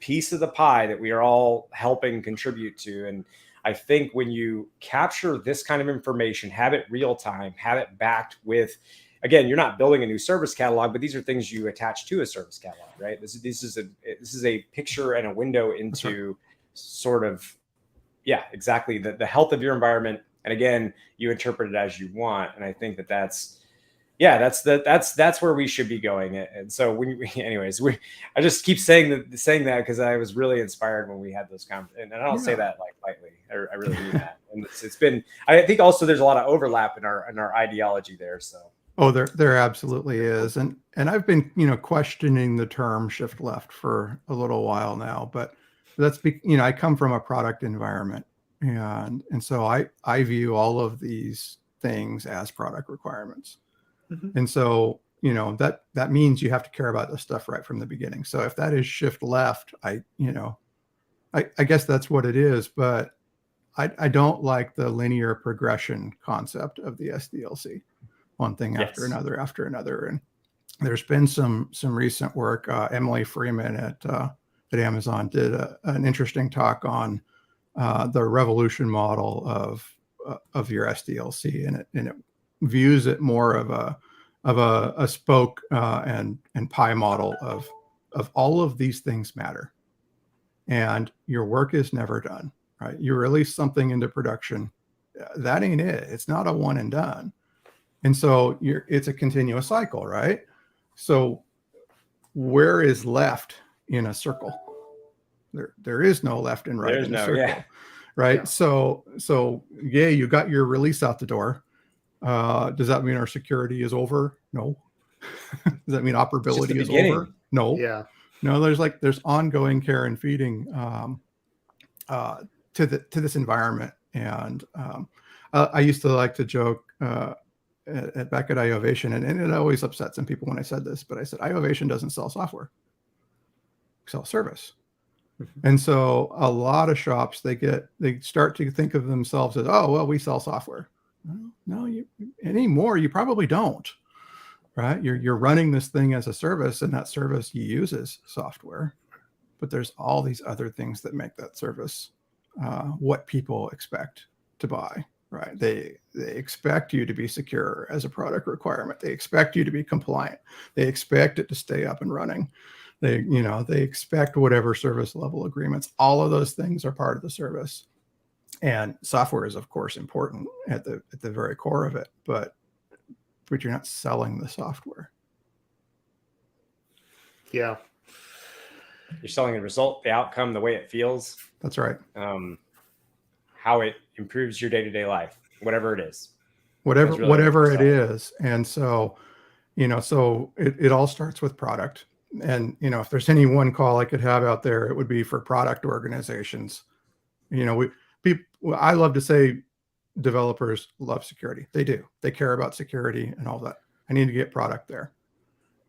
piece of the pie that we are all helping contribute to. And I think when you capture this kind of information, have it real time, have it backed with, again, you're not building a new service catalog, but these are things you attach to a service catalog, right? This is a picture and a window into sort of, exactly the health of your environment. And again, you interpret it as you want. And I think that's where we should be going. And so I just keep saying that because I was really inspired when we had those conversations. And I don't say that like lightly. I really mean that. And it's been, I think also there's a lot of overlap in our ideology there. So. Oh, there absolutely is. And I've been, questioning the term shift left for a little while now, but that's, I come from a product environment, and so I view all of these things as product requirements. Mm-hmm. And so, that means you have to care about this stuff right from the beginning. So if that is shift left, I guess that's what it is, but I don't like the linear progression concept of the SDLC. one thing after Yes. another. And there's been some recent work. Emily Freeman at Amazon did an interesting talk on the revolution model of your SDLC, and it views it more of a spoke and pie model of all of these things matter, and your work is never done. Right? You release something into production, that ain't it. It's not a one and done, and so it's a continuous cycle, right? So where is left in a circle? There is no left and right in a circle. Yeah. Right. Yeah. So yeah, you got your release out the door. Does that mean our security is over? No. Does that mean operability is over? No. Yeah. No, there's ongoing care and feeding to this environment. And I used to like to joke back at iovation, and it always upset some people when I said this, but I said iovation doesn't sell software, we sell service. And so a lot of shops, they start to think of themselves as, oh, well, we sell software. No, you probably don't, right? You're running this thing as a service, and that service uses software, but there's all these other things that make that service what people expect to buy, right? They expect you to be secure as a product requirement. They expect you to be compliant. They expect it to stay up and running. They expect whatever service level agreements. All of those things are part of the service, and software is, of course, important at the very core of it. But you're not selling the software. Yeah, you're selling the result, the outcome, the way it feels. That's right. How it improves your day-to-day life, whatever it is. Whatever it is, and so it all starts with product. And, if there's any one call I could have out there, it would be for product organizations. I love to say developers love security. They do. They care about security and all that. I need to get product there.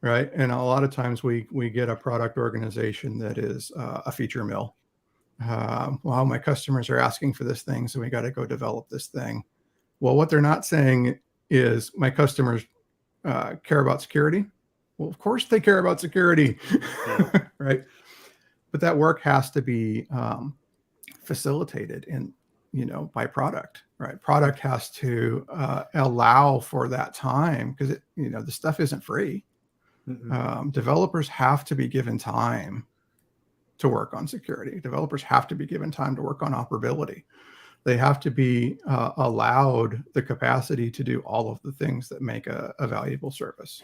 Right. And a lot of times we get a product organization that is a feature mill. Well, my customers are asking for this thing, so we got to go develop this thing. Well, what they're not saying is my customers care about security. Well, of course they care about security, right? But that work has to be facilitated by product, right? Product has to allow for that time, because the stuff isn't free. Developers have to be given time to work on security. Developers have to be given time to work on operability. They have to be allowed the capacity to do all of the things that make a valuable service.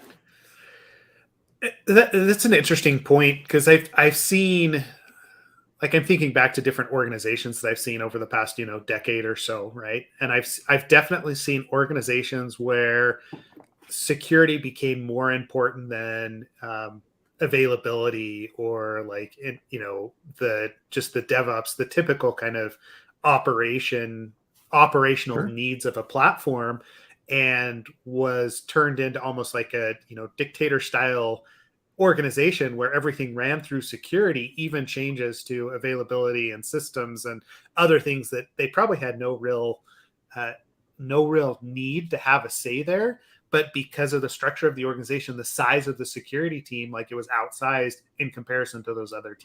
That's an interesting point, because I've seen, like, I'm thinking back to different organizations that I've seen over the past decade or so, right? And I've definitely seen organizations where security became more important than availability, or the DevOps, the typical kind of operational needs of a platform, and was turned into almost like a dictator style organization where everything ran through security, even changes to availability and systems and other things that they probably had no real need to have a say there. But because of the structure of the organization, the size of the security team, it was outsized in comparison to those other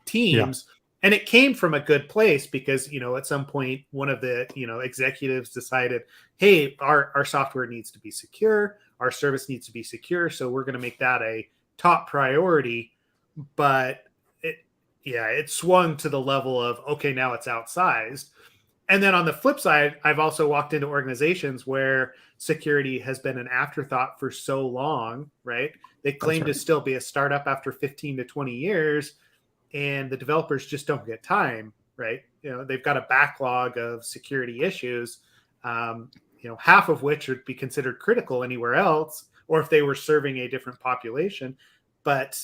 teams. Yeah. And it came from a good place, because, at some point, one of the, executives decided, hey, our software needs to be secure. Our service needs to be secure. So we're going to make that a top priority. But it swung to the level of, okay, now it's outsized. And then on the flip side, I've also walked into organizations where security has been an afterthought for so long, right? They claim to still be a startup after 15 to 20 years, and the developers just don't get time, right? They've got a backlog of security issues, half of which would be considered critical anywhere else, or if they were serving a different population, but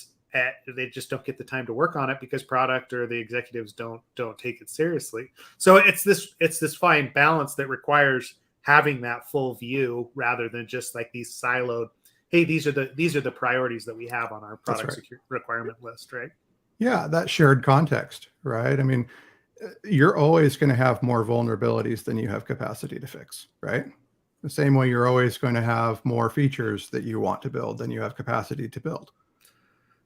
they just don't get the time to work on it because product or the executives don't take it seriously. So it's this fine balance that requires having that full view, rather than just like these siloed, hey, these are the priorities that we have on our product security requirement list, right? Yeah, that shared context, right? I mean, you're always going to have more vulnerabilities than you have capacity to fix, right? The same way you're always going to have more features that you want to build than you have capacity to build.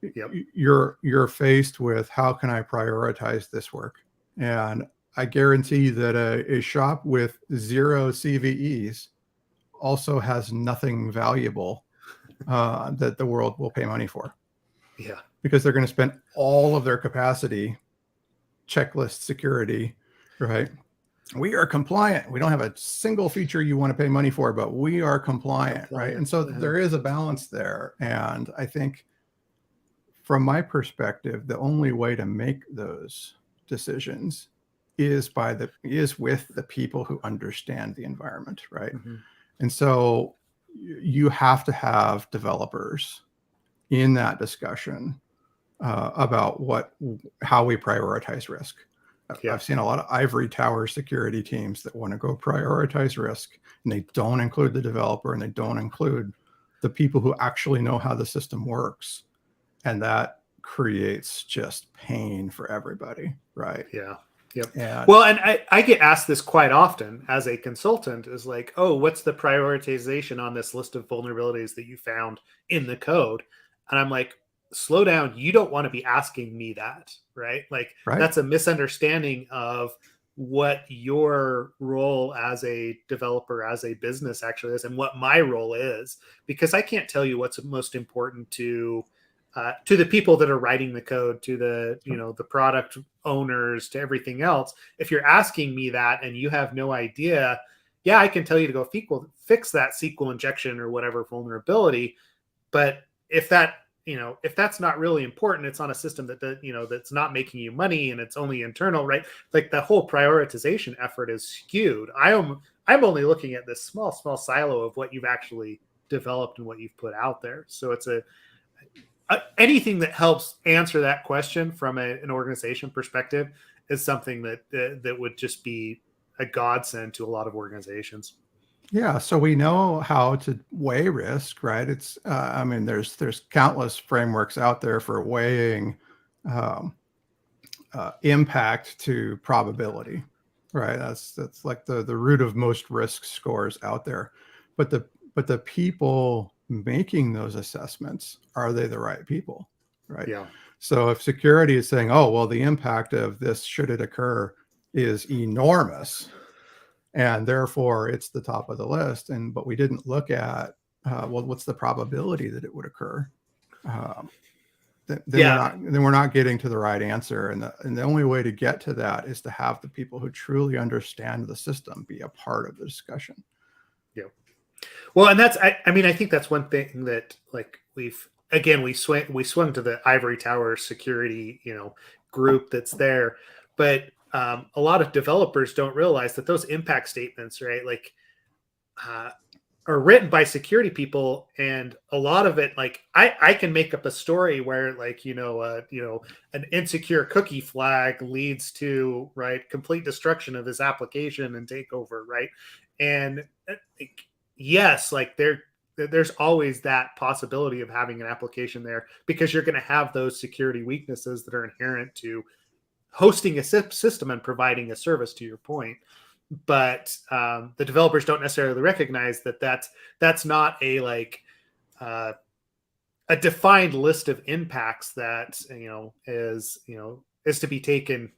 Yep. You're faced with, how can I prioritize this work? And I guarantee that a shop with 0 CVEs also has nothing valuable that the world will pay money for. Yeah. Because they're going to spend all of their capacity, checklist security, right? We are compliant. We don't have a single feature you want to pay money for, but we are compliant, right? And so there is a balance there. And I think from my perspective, the only way to make those decisions is with the people who understand the environment, right? Mm-hmm. And so you have to have developers in that discussion about how we prioritize risk. Yeah. I've seen a lot of ivory tower security teams that want to go prioritize risk, and they don't include the developer, and they don't include the people who actually know how the system works. And that creates just pain for everybody, right? Yeah. Yep. And, well, and I get asked this quite often as a consultant, is like, oh, what's the prioritization on this list of vulnerabilities that you found in the code? And I'm like, slow down. You don't want to be asking me that, right? Like, that's a misunderstanding of what your role as a developer, as a business actually is, and what my role is, because I can't tell you what's most important to the people that are writing the code, to the, the product owners, to everything else. If you're asking me that and you have no idea, yeah, I can tell you to go fix that SQL injection or whatever vulnerability. But if that's not really important, it's on a system that's not making you money and it's only internal, right? Like, the whole prioritization effort is skewed. I'm only looking at this small silo of what you've actually developed and what you've put out there. So it's anything that helps answer that question from an organization perspective is something that would just be a godsend to a lot of organizations. Yeah, so we know how to weigh risk, right? It's, I mean, there's countless frameworks out there for weighing impact to probability, right? That's like the root of most risk scores out there. But the people making those assessments, are they the right people, right? Yeah. So if security is saying, oh, well, the impact of this, should it occur, is enormous, and therefore it's the top of the list, but we didn't look at, well, what's the probability that it would occur? Then we're not getting to the right answer. And the only way to get to that is to have the people who truly understand the system be a part of the discussion. Yeah. Well, and that's, I think that's one thing that, like, we swung to the ivory tower security, group that's there, but a lot of developers don't realize that those impact statements, right, like, are written by security people, and a lot of it, like, I can make up a story where, like, an insecure cookie flag leads to, right, complete destruction of this application and takeover, right? And yes, like, there's always that possibility of having an application there, because you're going to have those security weaknesses that are inherent to hosting a system and providing a service, to your point. But the developers don't necessarily recognize that that's not a defined list of impacts that is to be taken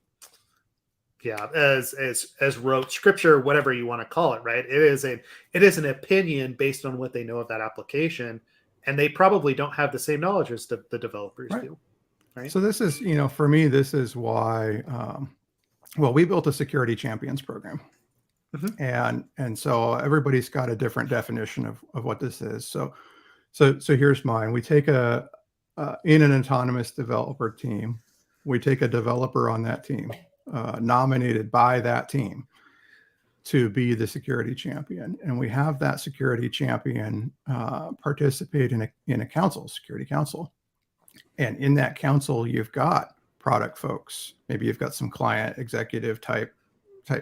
as rote scripture, whatever you want to call it, right? It is an opinion based on what they know of that application, and they probably don't have the same knowledge as the developers do. Right. So this is, for me, this is why, we built a security champions program. Mm-hmm. And so everybody's got a different definition of what this is. So here's mine. We take in an autonomous developer team, we take a developer on that team, nominated by that team to be the security champion. And we have that security champion participate in a security council. And in that council, you've got product folks. Maybe you've got some client executive type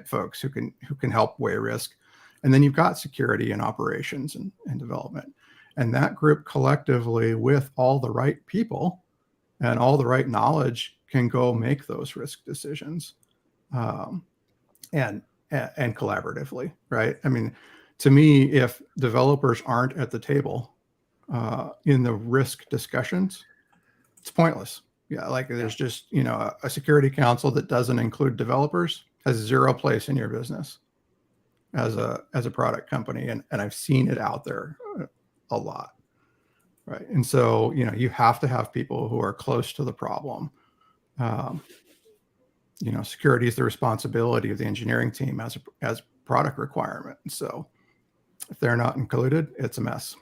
folks who can help weigh risk. And then you've got security and operations and development. And that group collectively, with all the right people and all the right knowledge, can go make those risk decisions and collaboratively, right? I mean, to me, if developers aren't at the table in the risk discussions, it's pointless. Yeah, like there's just, a security council that doesn't include developers has zero place in your business as a product company. And I've seen it out there a lot. Right. And so, you have to have people who are close to the problem. Security is the responsibility of the engineering team as product requirement. So if they're not included, it's a mess.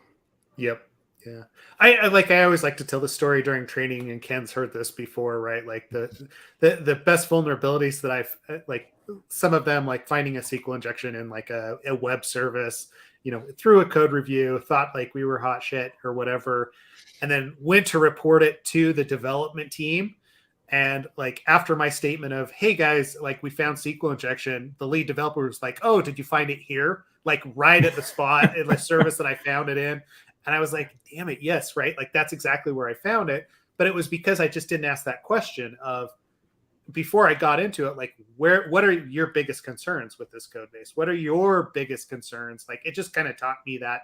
Yep. Yeah. I always like to tell the story during training, and Ken's heard this before, right? Like the best vulnerabilities that I've like, some of them, like finding a SQL injection in like a web service, through a code review, thought like we were hot shit or whatever, and then went to report it to the development team. And like after my statement of, hey guys, like we found SQL injection, the lead developer was like, oh, did you find it here? Like right at the spot in the service that I found it in. And I was like, damn it, yes, right? Like that's exactly where I found it. But it was because I just didn't ask that question of, before I got into it, like what are your biggest concerns with this code base? What are your biggest concerns? Like it just kind of taught me that,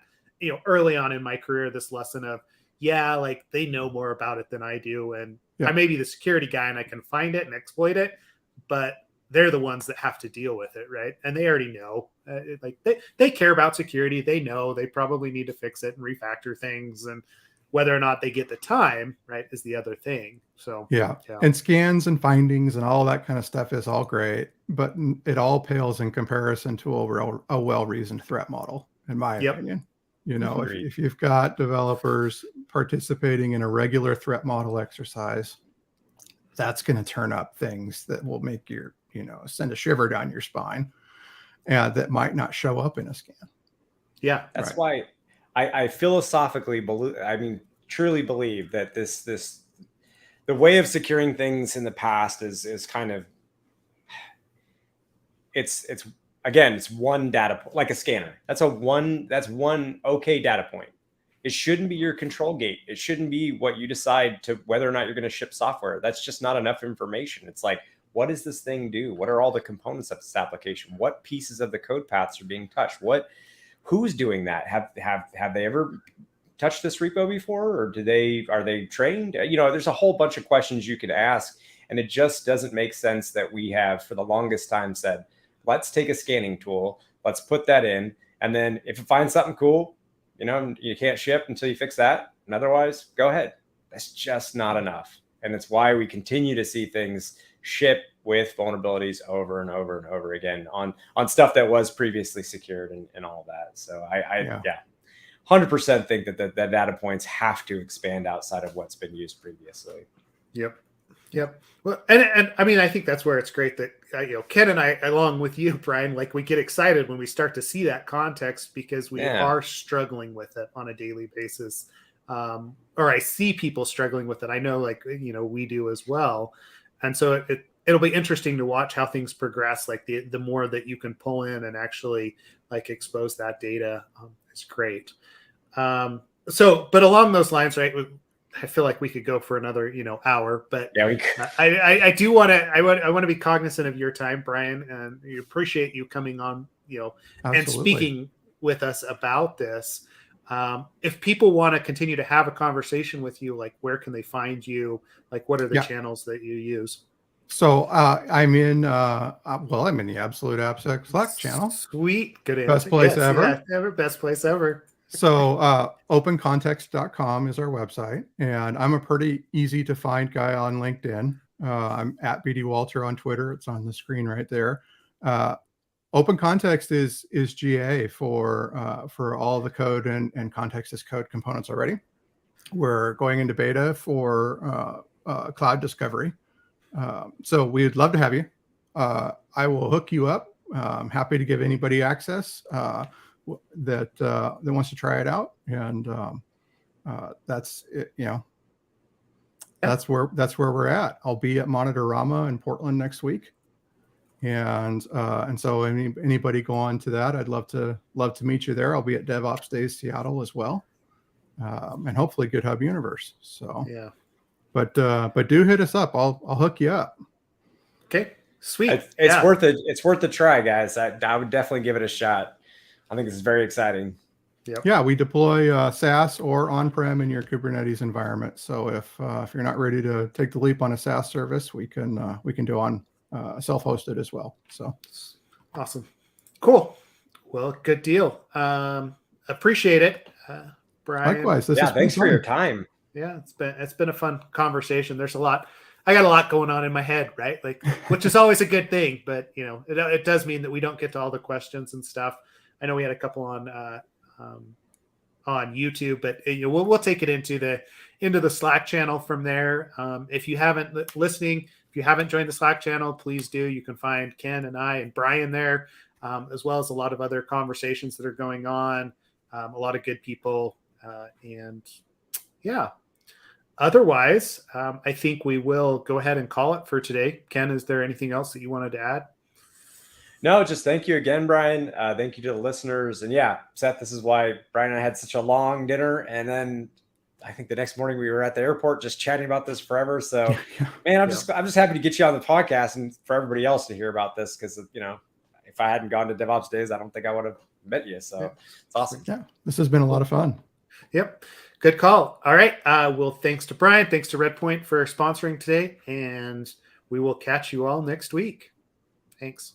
early on in my career, this lesson of, like they know more about it than I do. And I may be the security guy and I can find it and exploit it, but they're the ones that have to deal with it, right? And they already know, like they care about security. They know they probably need to fix it and refactor things, and whether or not they get the time, right, is the other thing. So and scans and findings and all that kind of stuff is all great, but it all pales in comparison to a well-reasoned threat model, in my opinion. If you've got developers participating in a regular threat model exercise, that's going to turn up things that will make your, send a shiver down your spine, that might not show up in a scan. Yeah, that's why I philosophically believe, truly believe that the way of securing things in the past is kind of, it's one data point, like a scanner. That's one okay data point. It shouldn't be your control gate. It shouldn't be what you decide to whether or not you're going to ship software. That's just not enough information. It's like, what does this thing do? What are all the components of this application? What pieces of the code paths are being touched? Who's doing that? Have they ever touched this repo before, or are they trained? There's a whole bunch of questions you could ask, and it just doesn't make sense that we have for the longest time said, let's take a scanning tool, let's put that in, and then if it finds something cool, you can't ship until you fix that, and otherwise, go ahead. That's just not enough, and it's why we continue to see things ship with vulnerabilities over and over and over again on stuff that was previously secured and all that. So I 100% think that data points have to expand outside of what's been used previously. Yep. Well, and I think that's where it's great that Ken and I, along with you, Brian, like we get excited when we start to see that context, because we are struggling with it on a daily basis, or I see people struggling with it. I know, like we do as well, and so it'll be interesting to watch how things progress. Like the more that you can pull in and actually like expose that data is great. So, but along those lines, right? I feel like we could go for another, hour, but we could. I do want to, I want to be cognizant of your time, Brian, and we appreciate you coming on, and speaking with us about this. If people want to continue to have a conversation with you, like where can they find you? Like, what are the channels that you use? So I'm in the Absolute AppSec Slack channel. Sweet. Good answer. Best place ever. Best place ever. So OpenContext.com is our website, and I'm a pretty easy to find guy on LinkedIn. I'm at BD Walter on Twitter. It's on the screen right there. OpenContext is GA for all the code and context as code components already. We're going into beta for cloud discovery. So we'd love to have you. I will hook you up. I'm happy to give anybody access that wants to try it out, and that's it, that's where we're at. I'll be at Monitorama in Portland next week, and so anybody go on to that, I'd love to meet you there. I'll be at DevOps Days Seattle as well, and hopefully GitHub Universe. So but do hit us up. I'll hook you up. Okay, sweet. It's worth it. It's worth a try, guys. I would definitely give it a shot. I think this is very exciting. Yep. Yeah, we deploy SaaS or on-prem in your Kubernetes environment. So if you're not ready to take the leap on a SaaS service, we can do on self-hosted as well. So awesome, cool. Well, good deal. Appreciate it, Brian. Likewise, this Yeah, has been thanks for fun. your time. Yeah, it's been a fun conversation. There's a lot. I got a lot going on in my head, right? Like, which is always a good thing, but it does mean that we don't get to all the questions and stuff. I know we had a couple on YouTube, but we'll take it into the Slack channel from there. If you haven't joined the Slack channel, please do. You can find Ken and I and Brian there, as well as a lot of other conversations that are going on. A lot of good people, and yeah. Otherwise, I think we will go ahead and call it for today. Ken, is there anything else that you wanted to add? No, just thank you again, Brian. Thank you to the listeners. And yeah, Seth, this is why Brian and I had such a long dinner. And then I think the next morning we were at the airport just chatting about this forever. So, man, I'm just happy to get you on the podcast and for everybody else to hear about this, because, if I hadn't gone to DevOps Days, I don't think I would have met you. So it's awesome. Yeah, this has been a lot of fun. Yep. Good call. All right. Well, thanks to Brian. Thanks to Redpoint for sponsoring today. And we will catch you all next week. Thanks.